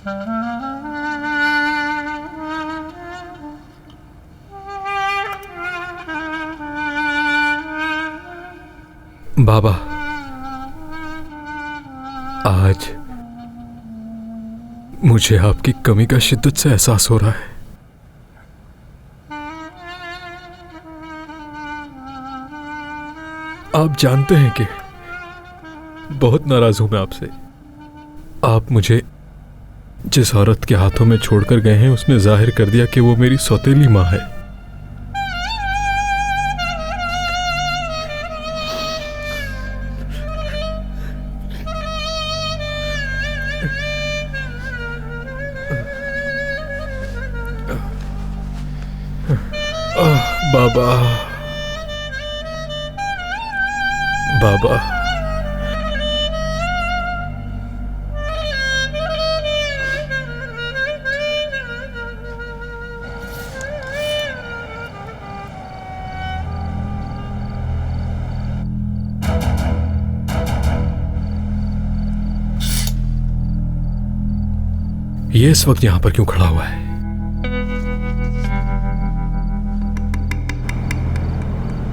बाबा, आज मुझे आपकी कमी का शिद्दत से एहसास हो रहा है। आप जानते हैं कि बहुत नाराज हूं मैं आपसे। आप मुझे जिस औरत के हाथों में छोड़कर गए हैं उसने जाहिर कर दिया कि वो मेरी सौतेली मां है। बाबा, बाबा, ये इस वक्त यहां पर क्यों खड़ा हुआ है?